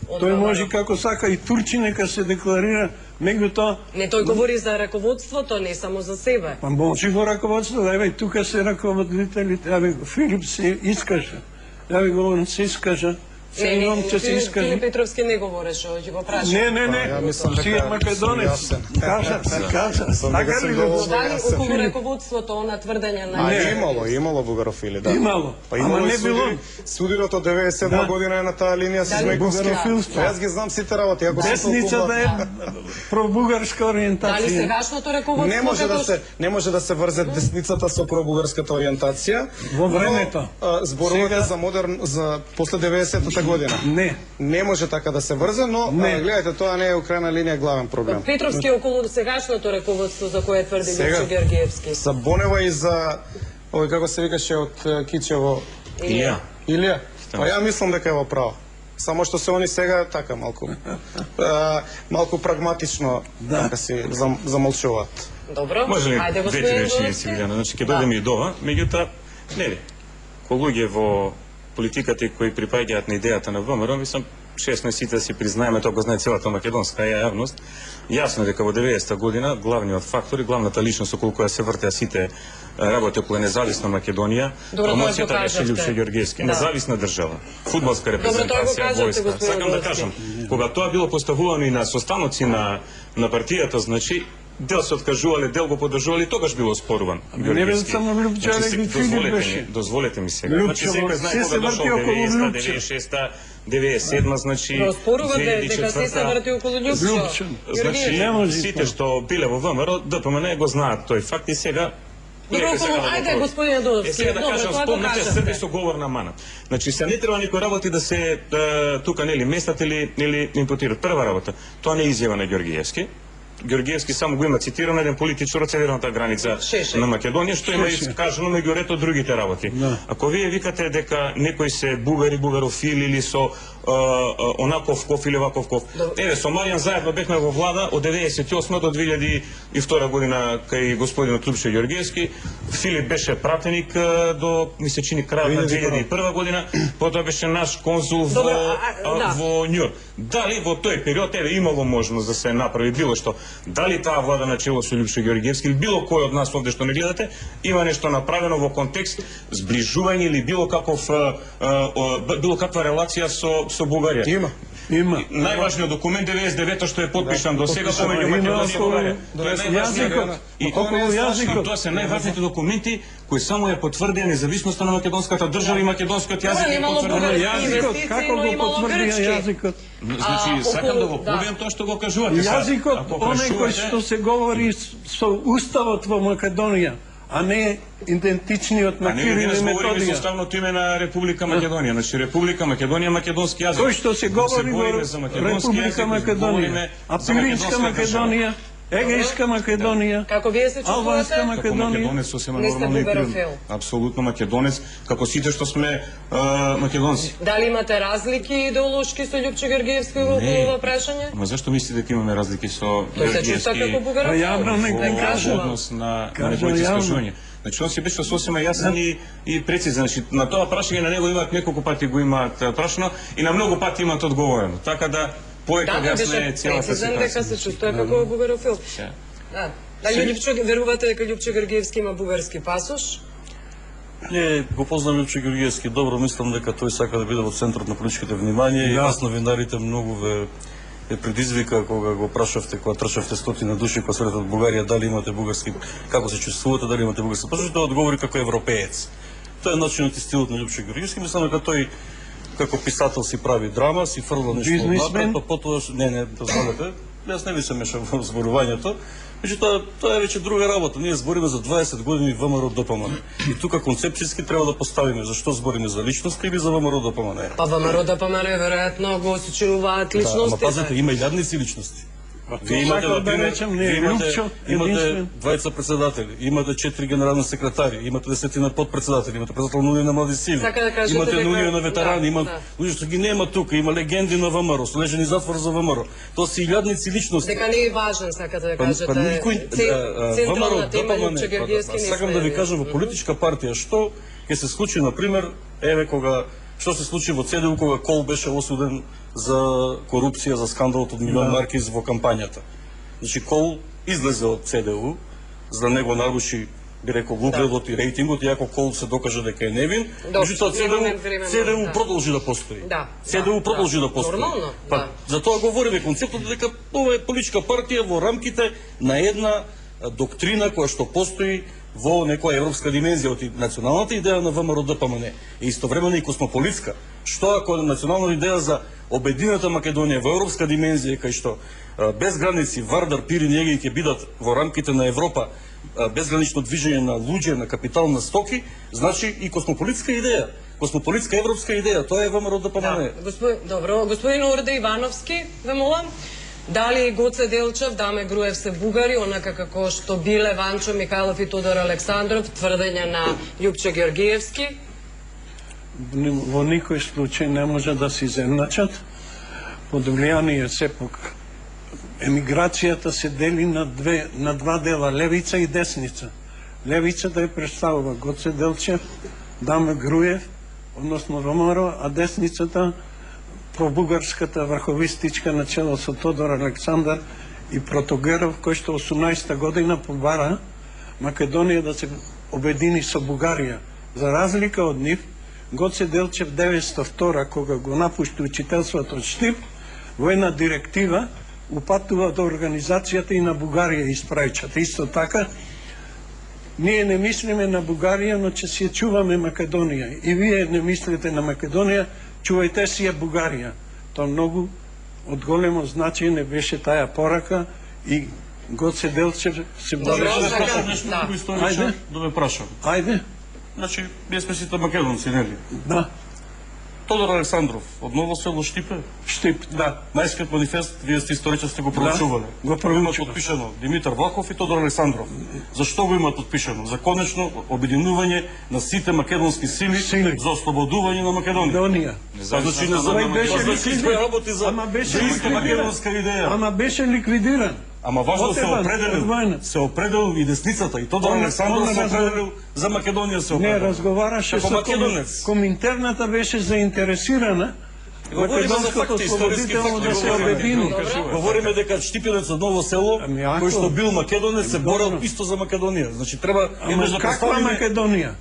од Тој ВМРО може како сака и турчи нека се декларира, меѓутоа Не, тој говори за раководството, не само за себе. па може во раководството, еве тука се раководителите, еве Филип се искажа. Еве говорам се искажа. Се имам че се искажа. Филип Петровски не говореше, ќе го прашам. Не, си е македонец. Кажа. Така ли го Дали околу раководството она тврдење на Имало бугарофили, да. Имало. Па Ама имало не и било. судирот од 97 година е на таа линија со Дали Змејковски. бугарофилство? Јас ги знам сите работи, ако сум Десница толкова... да е пробугарска Дали ориентација. сегашното раководство Не може да се врзе десницата со пробугарската ориентација. Во времето. Зборувате за после 90-та година. Не може така да се врзе, но гледате, тоа не е украјна линија главен проблем. Петровски околу сегашното раководство за кое тврди Сега, Лјупчо Георгиевски. За Бонева и за овој како се викаше од Кичево Илија. Илија. Па ја мислам дека е во право. Само што се они сега така малку прагматично така си замолчуваат. Добро, Може ли ајде две-три господин реченици, Билјана? Значи, ќе дојдеме и до ова, меѓутоа, нели, кои луѓе во политиката кои припаѓаат на идејата на ВМРО, мислам, 16-сите си признаеме, тоа го знае целата македонска јавност. Јасно е дека во 90-та година главниот фактор и главната личност околу која се вртеа сите работи околу независна Македонија, промоцијата беше Лјупчо Георгиевски. Независна држава, фудбалска репрезентација, војска. Сакам да кажам, кога тоа било поставувано и на состаноци на партијата, значи, дел се откажувале, дел го поддржувале, тогаш било споруван. Не бе само Лјупчо, и Филип беше. Дозволете ми сега. Значи, секој знае се кога дошол врти околу 90-та, Лјупчо. 96-та, 97-та, значи, Спорувате дека се 2004-та. врти околу Лјупчо. Значи, сите што биле во ВМРО, ДПМН го знаат тој факт и сега Добро, ајде, господине Додовски. сега да кажам, тоа го спомнете кажете. Срби со говорна мана. Значи, се не треба никој работи да се тука нели местат или импутираат. Прва работа, тоа не е изјава на Георгиевски. Георгиевски само го има цитирано еден политичар од северната граница на Македонија, што има искажано меѓу ред од другите работи. Ако вие викате дека некои се бугари, бугарофили или со онаков ков или ваков ков. Еве, со Маријан заедно бевме во влада од 98 до 2002 година кај господинот Лјупчо Георгиевски. Филип беше пратеник до, ми се чини, крајот на 2001 година, потоа беше наш конзул во Њујорк. Дали во тој период имало можност да се направи било што? Дали таа влада на чело со Лјупчо Георгиевски или било кој од нас овде што не гледате, има нешто направено во контекст зближување или било каква релација со Бугарија? Има. Најважниот документ 99-то што е подпишан до сега помеѓу Македонија и Бугарија. Тоа се најважните документи кои само ја потврдија независноста на македонската држава и македонскиот јазик е потврден. Јазикот, како го потврдија јазикот? Значи, сакам да го побијам тоа што го кажувате. Јазикот, оној кој што се говори со уставот во Македонија, а не идентичниот на Кирил и Методија. Не говориме Методија. со уставното име на Република Македонија. Значи, Република Македонија, македонски јазик. Кој што се говори во Република Македонија, а Пиринска Македонија, Егејска Македонија, Како вие се Албанска чувствувате? Како Македонија. македонец сосема Не сте нормално и природно. бугарофил. Апсолутно македонец, како сите што сме македонци. Дали имате разлики идеолошки со Лјупчо Георгиевски во ова прашање? Ама зашто мислите дека имаме разлики со Тој се чувства како А бугарофил. јавно нека во кажа. однос на Кажа неговите јавно. искажувања? Значи, он си беше сосема јасен и прецизен. Значи, на тоа прашање на него имаат неколку пати го имаат прашано и на многу пати имаат одговорено. Така да Повеќе Да, беше објасне целата прецизен дека ситуација. се чувствува како бугарофил. Се. Да. Дали Љупчо, верувате дека Љупчо Георгиевски има бугарски пасош? Не, го познам Љупчо Георгиевски добро, мислам дека тој сака да биде во центарот на политичките внимание и јас новинарите многу ве предизвика кога го прашавте, кога трчавте стотина души кога средат од Бугарија дали имате бугарски, како се чувствувате, дали имате бугарски пасош, тој одговори како европеец. Тоа е начинот и стилот на Љупчо Георгиевски, мислам дека тој како писател си прави драма, си фрла нешто однапред, па потоа не, дозволете. Јас не би се мешав во зборувањето. Меѓутоа, тоа е веќе друга работа. Ние збориме за 20 години ВМРО ДПМН. И тука концепцијски треба да поставиме зашто збориме за личности или за ВМРО ДПМН. Па ВМРО ДПМН веројатно го сочинуваат Да, ама личностите. пазете, има и јадници личности. Вие имате, сакам да например, речем, вие имате Љупчо, имате единствен. двајца председатели, имате 4 генерални секретари, имате 10 подпредседатели, имате председател на Унијата на млади сили, Сака да кажете имате дека- Унијата на ветерани, да, има да. луѓе што ги нема тука, има легенди на ВМРО, слежени затвор за ВМРО. Тоа се и јадници личности. Дека не е важен, сакате да Па кажете. никој Централна тема Љупчо Георгиевски не сакам да ви кажам во политичка партија што ќе се случи на пример еве кога што се случи во ЦДУ кога Кол беше осуден за корупција, за скандалот од милион марки во кампањата. Значи Кол излезе од ЦДУ за да не го наруши би рекол угледот и рейтингот, иако Кол се докаже дека е невин, меѓутоа ЦДУ продолжи да постои. Да, ЦДУ продолжи да постои. Нормално, Па да. затоа говориме концептот дека ова е политичка партија во рамките на една доктрина која што постои во некоја европска димензија од националната идеја на ВМРО ДПМН е истовремено и космополитска. Што ако е национална идеја за обединета Македонија во европска димензија кај што без граници Вардар, Пирин и Егеј ќе бидат во рамките на Европа безгранично движење на луѓе, на капитал, на стоки, значи и космополитска идеја, космополитска европска идеја, тоа е ВМРО ДПМН. Добро, господин Орде Ивановски, ве молам. Дали Гоце Делчев, Даме Груев се бугари, онака како што биле Ванчо Михајлов и Тодор Александров, тврдења на Љупчо Георгиевски? Во никој случај не може да се изедначат. Под влијание сепак емиграцијата се дели на два дела, левица и десница. Левицата ја представува Гоце Делчев, Даме Груев, односно ВМРО, а десницата пробугарската врховистичка начело со Тодор Александар и Протогеров, кој што 18-та година побара Македонија да се обедини со Бугарија. За разлика од нив, Гоце Делчев 902 кога го напушти учителството од Штип, во една директива упатува до организацијата и на Бугарија испрајчат. Исто така, ние не мислиме на Бугарија, но че си ја чуваме Македонија. И вие не мислите на Македонија, чувајте си ја Бугарија. Тоа многу од големо значење беше таа порака и Гоце Делчев се бореше. Нешто друго исторично да ве прашам. Ајде. Значи, ние сме сите македонци, нели? Да. Тодор Александров, од Ново село Штипе, Штип, да. Мајскиот манифест, вие сте историчар, сте го проучувале. го проучував. Има подпишано Димитар Влахов и Тодор Александров. Зашто го имаат подпишано? За конечно обединување на сите македонски сили за ослободување на Македонија. Македонија. Значи не работи за иска македонска идеја. Ама беше ликвидиран. Ама важно се определил и десницата и Тодор Александров се определил за Македонија се Не, определил. разговараше Како со македонец. Коминтерната беше заинтересирана Говориме за македонското факти, историски ослободително факти. да се обедини. Говориме дека Штипинец од Ново село, ако. кој што бил македонец, се борел Добро. исто за Македонија. Значи треба Ама да каква поставиме Македонија?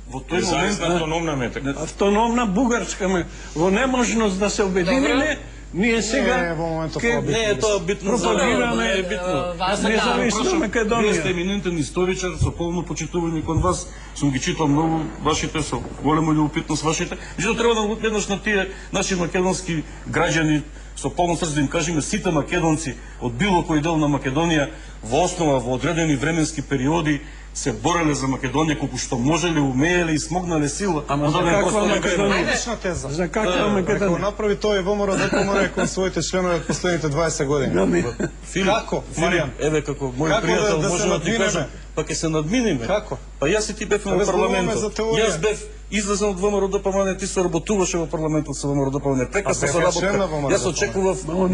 во тој момент Независна автономна метека. Автономна бугарска, во неможност да се обединиме, ние сега Не, во моментов ке- ова не е тоа битно за пропагираме не е битно. Важна независна Вие сте Македонија. еминентен историчар со полно почитување кон вас. Сум ги читал многу вашите со голема љубопитност вашите. Меѓутоа треба да веднаш на тие наши македонски граѓани со полно срце да им кажеме сите македонци од било кој дел на Македонија во основа во одредени временски периоди се бореле за Македонија колку што можеле, умееле и смогнале сила. Ама за да не каква постане Македонија? Лична теза. За каква Ако Македонија? направи тоа и ВМРО ДПМН кон своите членови од последните 20 години. Филип, Како, Маријан? Еве како мој Како пријател да се може да ти надминеме? кажам, па ќе се надминеме. Како? Па јас и ти бевме во Разговараме парламентот. за теорија. Јас бев излезен од ВМРО ДПМН, ти се работуваше во парламентот со ВМРО ДПМН, прекрасно се беа член на работка. ВМРО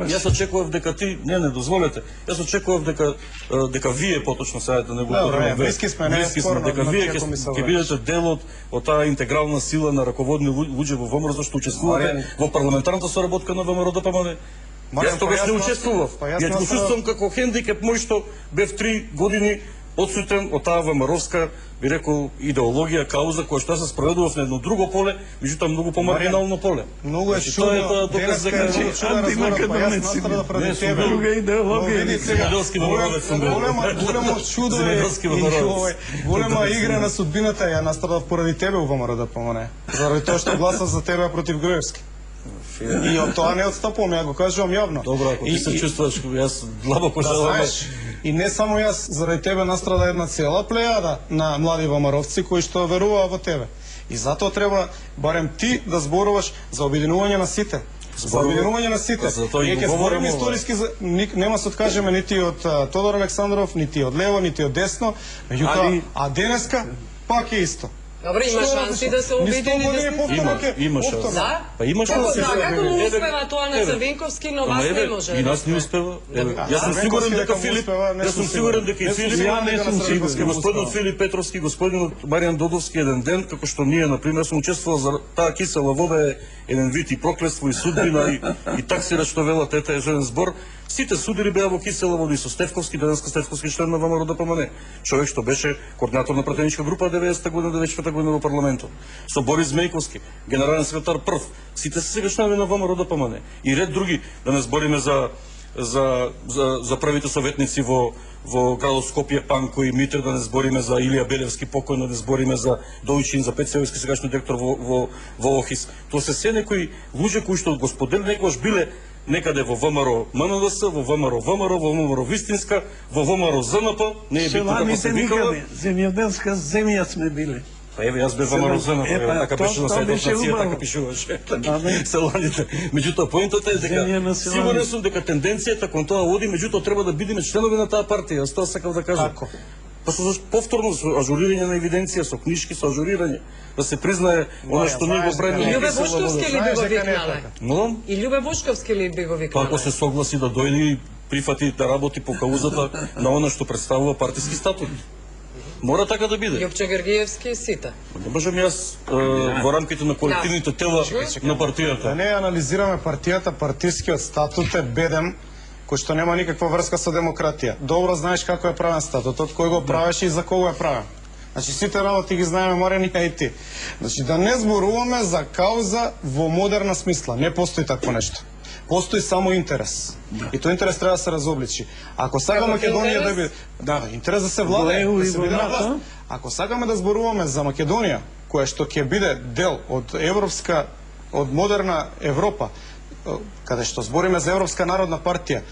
Јас очекував дека ти, не дозволете. Јас очекував дека вие поточно сега да не го Добре, блиски сме, не е спорно, дека на вие тие комисари. ќе бидете дел од таа интегрална сила на раководни луѓе во ВМРО, зашто учествувате Марјан. во парламентарната соработка на ВМРО ДПМН. Јас тогаш не учествував. Јас го чувствувам како хендикеп мој што бев 3 години одсутен од таа ВМРО-вска, би рекол, идеологија, кауза, која што се спроведував на едно друго поле, меѓутоа многу помаргинално поле. Многу е чудно. Денеска е антимакедонеци. преди тебе. Друга идеологија. Види сега, Земјоделски вамаровец сум бил. големо чудо е Земјоделски и вамаровец. голема игра на судбината ја настрадав поради тебе у ВМРО да помоне. Заради тоа што гласав за тебе против Груевски. И од тоа не отстапувам, ја го кажувам јавно. Добро, ако ти се чувствуваш, јас длабоко Да желам. знаеш, и не само јас, заради тебе настрада една цела плејада на млади вамаровци кои што веруваа во тебе. И затоа треба барем ти да зборуваш за обединување на сите. За обединување на сите. Затоа и Ние ќе го збориме говориме историски нема се откажеме нити од Тодор Александров, нити од лево, нити од десно, меѓутоа а денеска пак е исто. Добре, има шанси да се обедини Има шанси. Да? Па има Како шанси. како му успева тоа на Црвенковски, но вас не може. И нас не успева. Јас сум Црвенковски сигурен дека дека му Филип, успева, не јас сум сум сигурен дека и сигурен. Филип, Ја не сум сигурен. господинот Филип Петровски, господинот Маријан Додовски еден ден, како што ние на пример сум учествувал за таа кисела вода е еден вид и проклетство и судбина и таксира што велат ета е женен збор. Сите судири беа во кисела вода и со Стефковски, денеска Стефковски член на ВМРО ДПМН. Човек што беше координатор на пратеничка група 90-та година, 94-та година во парламентот. Со Борис Мејковски, генерален секретар прв. Сите се сега членови на ВМРО ДПМН. И ред други, да не збориме за првите советници во градот Скопје, Панко и Митер, да не збориме за Илија Белевски покојно, да не збориме за Дојчин, за Пецевски, сегашниот директор во ОХИС. Тоа се некои луѓе кои што го споделиле некогаш биле некаде во ВМРО МНДС, во ВМРО Вистинска, во ВМРО ЗНП, не е битно како се викала. Земјоделска земја сме биле. Па еве, јас бев ВМРО ЗНП, така беше на сајтот на ЦИЕ, така пишуваше. Селаните. Меѓутоа, поентата е дека сигурен сум дека тенденцијата кон тоа оди, меѓутоа треба да бидеме членови на таа партија, јас тоа сакав да кажам. Како? Па со повторно со ажурирање на евиденција, со книжки, со ажурирање, да се признае она што ние го правиме. И Љубе Бошковски ли би го викнале? Молам? И Љубе Бошковски ли би го викнале? Ако се согласи да дојде и прифати да работи по каузата на она што представува партиски статут. Мора така да биде. Јовче Георгиевски сите. Не можам јас во рамките на колективните тела на партијата. Да не анализираме партијата, партискиот статут е беден, кој што нема никаква врска со демократија. Добро знаеш како е правен статутот, кој го правеше и за кого е правен. Значи сите работи ги знаеме, Марјан, и ти. Значи да не зборуваме за кауза во модерна смисла. Не постои такво нешто. Постои само интерес. И тој интерес треба да се разобличи. Ако сака Македонија да биде, да, интерес да се владее, да се биде на власт. Ако сакаме да зборуваме за Македонија, која што ќе биде дел од европска, од модерна Европа, каде што збориме за Европска народна партија,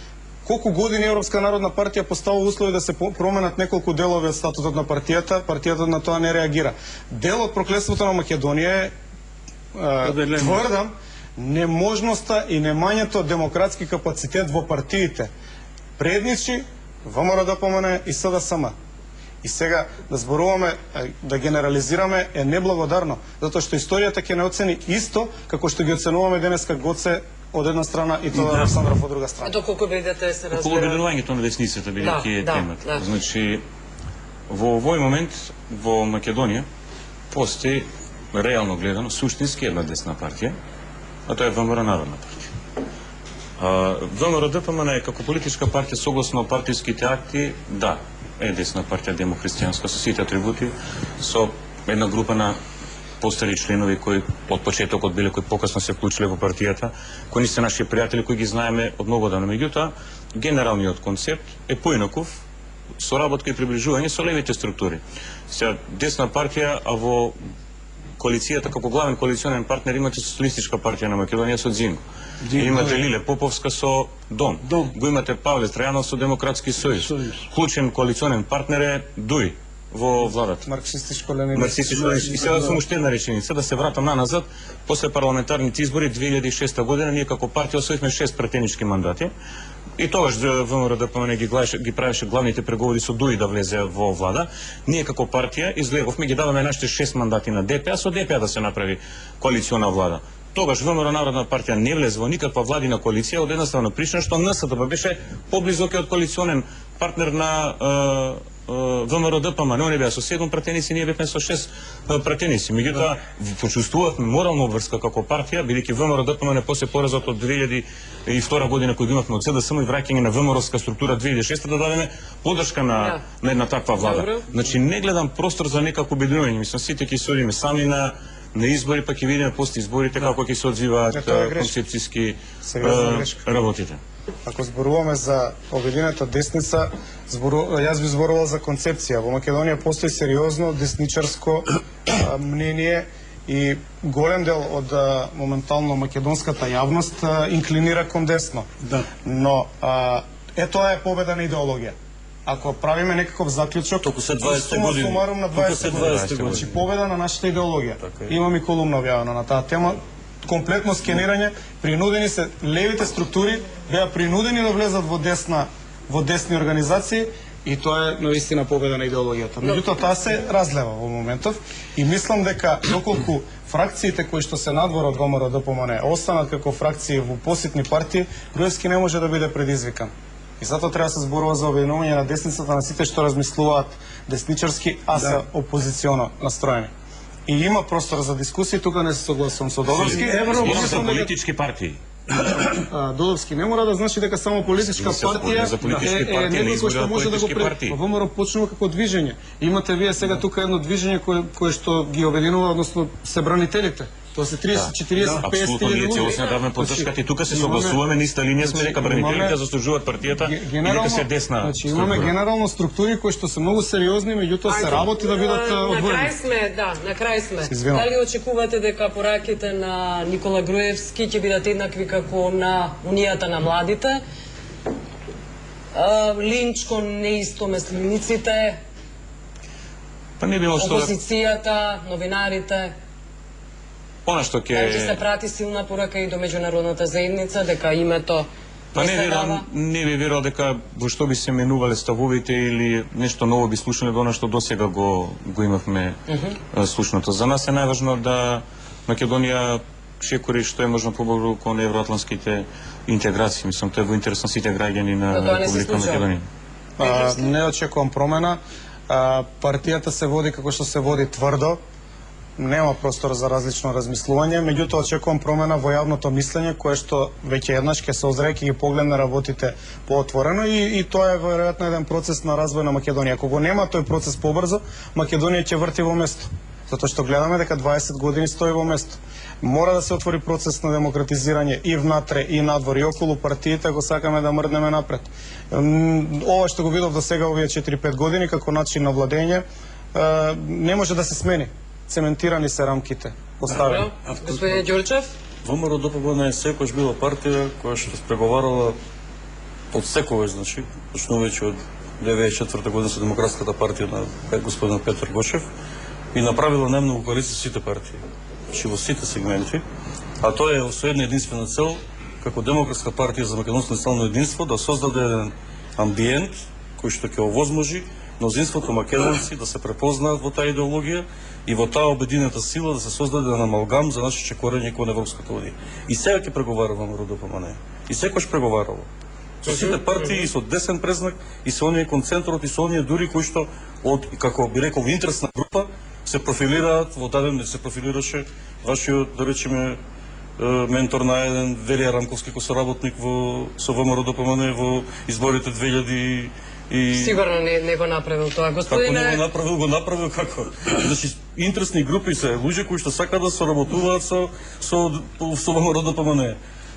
колку години Европска народна партија поставува услови да се променат неколку делови од статутот на партијата на тоа не реагира. Дел од проклетството на Македонија е тврдам неможноста и немањето демократски капацитет во партиите. Предничи, ВМРО ДПМН и СДСМ. И сега да зборуваме, да генерализираме е неблагодарно, затоа што историјата ќе не оцени исто како што ги оценуваме денеска Гоце од една страна и Тодор Александров од друга А страна. доколку бидете се Околу разбира? обединувањето на десницата бидејќи е темата. Да. Значи, во овој момент во Македонија постои реално гледано суштински една десна партија, а тоа е ВМРО Народна партија. ВМРО ДПМН е како политичка партија согласно партиските акти, да, е десна партија демохристијанска со сите атрибути, со една група на постари членови кои од почетокот биле, кои покасно се вклучиле во партијата, кои не се наши пријатели, кои ги знаеме од многу дана. Меѓутоа, генералниот концепт е поинаков, соработка и приближување со левите структури. Сега, десна партија, а во коалицијата како главен коалиционен партнер имате Социјалистичка партија на Македонија со Дзинго. Имате Лиле Поповска со Дом. Го имате Павле Трајанов со Демократски сојуз. Клучен коалиционен партнер е ДУИ во владата. Марксистичко-ленинистичко. И сега само уште една реченица, да се вратам наназад, после парламентарните избори 2006 година, ние како партија освоивме 6 пратенички мандати. И тогаш ВМРО ДПМН ги правеше главните преговори со ДУИ да влезе во влада. Ние како партија излеговме, ги даваме нашите 6 мандати на ДП, а со ДП да се направи коалициона влада. Тогаш ВМРО Народна партија не влезе во никаква владина коалиција, од едноставно причина што НСДП беше поблизок од коалиционен партнер на ВМРО ДПМН. Они беа со 7 пратеници, ние бевме со 6 пратеници. Меѓутоа, почувствувавме морална обврска како партија, бидејќи ВМРО ДПМН после поразот од 2002 година кој имавме од СДСМ и враќање на ВМРО-ска структура 2006 да дадеме поддршка на една таква влада. Значи не гледам простор за некако обединување. Мислам сите ќе се одиме сами на избори, па ќе видиме после изборите како ќе се одвиваат концепцијски работите. Ако зборуваме за обединета десница, јас би зборувал за концепција. Во Македонија постои сериозно десничарско мнение и голем дел од моментално македонската јавност инклинира кон десно. Да. Но тоа е победа на идеологија. Ако правиме некаков заклучок, Току се 20 години. Сумарум на 20 години. Значи победа на нашата идеологија. Имам и колумна објавена на таа тема. Комплетно скенирање, принудени се левите структури беа принудени да влезат во десни организации и тоа е наистина победа на идеологијата. Меѓутоа таа се разлева во моментов и мислам дека доколку фракциите кои што се надвор од ВМРО ДПМН останат како фракции во поситни партии, Груевски не може да биде предизвикан. И затоа треба да се зборува за обединување на десницата на сите што размислуваат десничарски, а се опозиционо настроени. И има простор за дискусија, тука не се согласувам со Додовски. За политички партии. Додовски не мора да значи дека само политичка партија е некој кој што може да го ВМРО почнува како движење. Имате вие сега тука едно движење кое што ги обединува, односно себранителите. Тоа се 30, 40, 50 ние целосно даваме поддршката и тука се согласуваме на иста линија сме дека бранителите заслужуваат партијата и дека се десна. Значи имаме генерално структури кои што се многу сериозни, меѓутоа се работи да бидат одвоени. На крај сме. Дали очекувате дека пораките на Никола Груевски ќе бидат еднакви како на Унијата на младите? Линч кон неистомеслениците? Па не било што опозицијата, новинарите? Она што ќе се прати силна порака и до меѓународната заедница дека името не би верувал дека во што би се менувале ставовите или нешто ново би слушнале до она што досега го имавме слушното. За нас е најважно да Македонија шекори што е можно побрзо кон евроатлантските интеграции. Мислам тоа е во интерес на сите граѓани на Република Македонија. Не очекувам промена. Партијата се води како што се води тврдо. Нема простор за различно размислување, меѓутоа очекувам промена во јавното мислење, кое што веќе еднаш ќе се озре, ќе ги погледне работите поотворено и тоа е веројатно еден процес на развој на Македонија. Ако го нема тој процес побрзо, Македонија ќе врти во место. Затоа што гледаме дека 20 години стои во место. Мора да се отвори процес на демократизирање и внатре и надвор и околу партиите, ако сакаме да мрднеме напред. Ова што го видов до сега овие 4-5 години како начин на владење не може да се смени. Цементирани се рамките, поставени. Господин Ѓурчев? ВМРО ДПМН е секојаш била партија која што спреговарала од секогаш, значи, почнувајќи од 1994 година со Демократската партија на господин Петар Гочев и направила најмногу коалиции со сите партии, значи во сите сегменти, а тоа е со една единствена цел, како Демократска партија за македонско национално единство, да создаде еден амбиент кој што ќе овозможи мнозинството македонци да се препознаат во таа идеологија и во таа обединета сила да се создаде еден амалгам за нашите корења кон Европската унија. И сега ќе преговара ВМРО ДПМН. И секојаш преговарало. Со сите партии и со десен презнак и со оние кон центарот и со оние дури кои што од, како би рекол, интересна група се профилираат во даден, се профилираше вашиот, да речеме, ментор на еден Велија Рамковски кој соработник со ВМРО ДПМН во изборите 2000 и сигурно не го направил тоа, господине. Како не го направил како? Значи интересни групи се луѓе кои што сакаат да соработуваат со ВМРО ДПМН.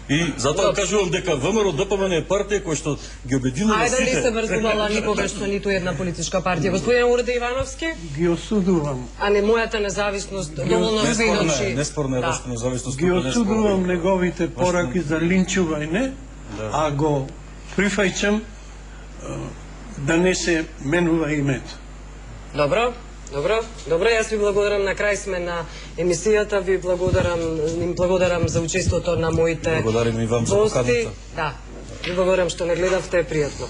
И затоа кажувам дека ВМРО ДПМН е партија која што ги обединува сите. Ајде ли се врзувала никогаш со ниту една политичка партија? Господин Урде Ивановски? Ги осудувам. А не мојата независност доволно сведочи. Неспорна е вашата независност. Ги осудувам неговите пораки за линчување, а го прифаќам да не се менува името. Добро, јас ви благодарам, на крај сме на емисијата, им благодарам за учеството на моите благодарим и вам за гости. поканата. Да. Ви благодарам што не гледавте, пријатно.